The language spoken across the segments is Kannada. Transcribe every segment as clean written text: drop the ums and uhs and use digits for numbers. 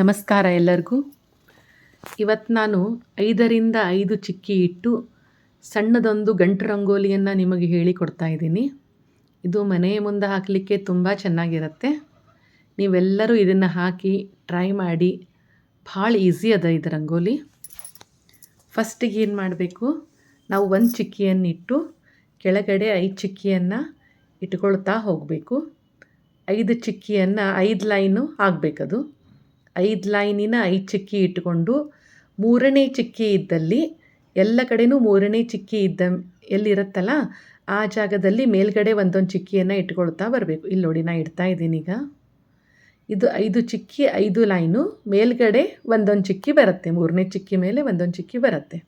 ನಮಸ್ಕಾರ ಎಲ್ಲರಿಗೂ. ಇವತ್ತು ನಾನು 5ರಿಂದ 5 ಚಿಕ್ಕಿ ಇಟ್ಟು ಸಣ್ಣದೊಂದು ಗಂಟು ರಂಗೋಲಿಯನ್ನು ನಿಮಗೆ ಹೇಳಿಕೊಡ್ತಾ ಇದ್ದೀನಿ. ಇದು ಮನೆಯ ಮುಂದೆ ಹಾಕಲಿಕ್ಕೆ ತುಂಬ ಚೆನ್ನಾಗಿರುತ್ತೆ. ನೀವೆಲ್ಲರೂ ಇದನ್ನು ಹಾಕಿ ಟ್ರೈ ಮಾಡಿ. ಭಾಳ ಈಸಿ ಅದ ಇದು ರಂಗೋಲಿ. ಫಸ್ಟಿಗೆ ಏನು ಮಾಡಬೇಕು, ನಾವು 1 ಚಿಕ್ಕಿಯನ್ನಿಟ್ಟು ಕೆಳಗಡೆ 5 ಚಿಕ್ಕಿಯನ್ನು ಇಟ್ಕೊಳ್ತಾ ಹೋಗಬೇಕು. 5 ಚಿಕ್ಕಿಯನ್ನು 5 ಲೈನು ಆಗಬೇಕದು. 5 ಲೈನಿನ 5 ಚಿಕ್ಕಿ ಇಟ್ಟುಕೊಂಡು 3ನೇ ಚಿಕ್ಕಿ ಇದ್ದಲ್ಲಿ ಎಲ್ಲ ಕಡೆನೂ 3ನೇ ಚಿಕ್ಕಿ ಎಲ್ಲಿರುತ್ತಲ್ಲ ಆ ಜಾಗದಲ್ಲಿ ಮೇಲ್ಗಡೆ ಒಂದೊಂದು ಚಿಕ್ಕಿಯನ್ನು ಇಟ್ಕೊಳ್ತಾ ಬರಬೇಕು. ಇಲ್ಲಿ ನೋಡಿ, ನಾನು ಇಡ್ತಾ ಇದ್ದೀನಿ ಈಗ. ಇದು 5 ಚಿಕ್ಕಿ 5 ಲೈನು, ಮೇಲ್ಗಡೆ ಒಂದೊಂದು ಚಿಕ್ಕಿ ಬರುತ್ತೆ. 3ನೇ ಚಿಕ್ಕಿ ಮೇಲೆ ಒಂದೊಂದು ಚಿಕ್ಕಿ ಬರುತ್ತೆ.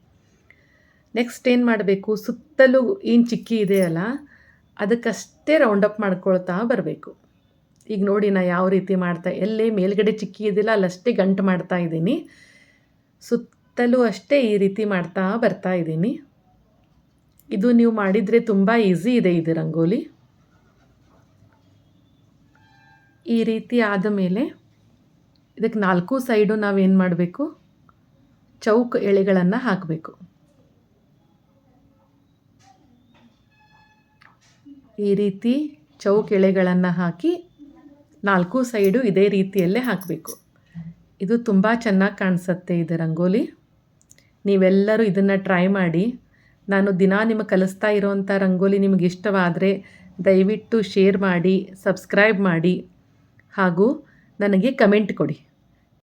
ನೆಕ್ಸ್ಟ್ ಏನು ಮಾಡಬೇಕು, ಸುತ್ತಲೂ ಏನು ಚಿಕ್ಕಿ ಇದೆಯಲ್ಲ ಅದಕ್ಕಷ್ಟೇ ರೌಂಡಪ್ ಮಾಡ್ಕೊಳ್ತಾ ಬರಬೇಕು. ಈಗ ನೋಡಿ, ನಾನು ಯಾವ ರೀತಿ ಎಲ್ಲೇ ಮೇಲ್ಗಡೆ ಚಿಕ್ಕಿ ಇದಿಲ್ಲ ಅಲ್ಲಷ್ಟೇ ಗಂಟು ಮಾಡ್ತಾ ಇದ್ದೀನಿ. ಸುತ್ತಲೂ ಅಷ್ಟೇ ಈ ರೀತಿ ಮಾಡ್ತಾ ಬರ್ತಾ ಇದ್ದೀನಿ. ಇದು ನೀವು ಮಾಡಿದರೆ ತುಂಬ ಈಸಿ ಇದೆ ಇದು ರಂಗೋಲಿ. ಈ ರೀತಿ ಆದ ಮೇಲೆ ಇದಕ್ಕೆ 4 ಸೈಡು ನಾವೇನು ಮಾಡಬೇಕು, ಚೌಕ ಎಳೆಗಳನ್ನು ಹಾಕಬೇಕು. ಈ ರೀತಿ ಚೌಕ ಎಳೆಗಳನ್ನು ಹಾಕಿ 4 ಸೈಡು ಇದೇ ರೀತಿಯಲ್ಲೇ ಹಾಕಬೇಕು. ಇದು ತುಂಬ ಚೆನ್ನಾಗಿ ಕಾಣಿಸುತ್ತೆ ಇದು ರಂಗೋಲಿ. ನೀವೆಲ್ಲರೂ ಇದನ್ನು ಟ್ರೈ ಮಾಡಿ. ನಾನು ದಿನಾ ನಿಮಗೆ ಕಲಿಸ್ತಾ ಇರೋವಂಥ ರಂಗೋಲಿ ನಿಮಗೆ ಇಷ್ಟವಾದರೆ ದಯವಿಟ್ಟು ಶೇರ್ ಮಾಡಿ, ಸಬ್ಸ್ಕ್ರೈಬ್ ಮಾಡಿ ಹಾಗೂ ನನಗೆ ಕಮೆಂಟ್ ಕೊಡಿ.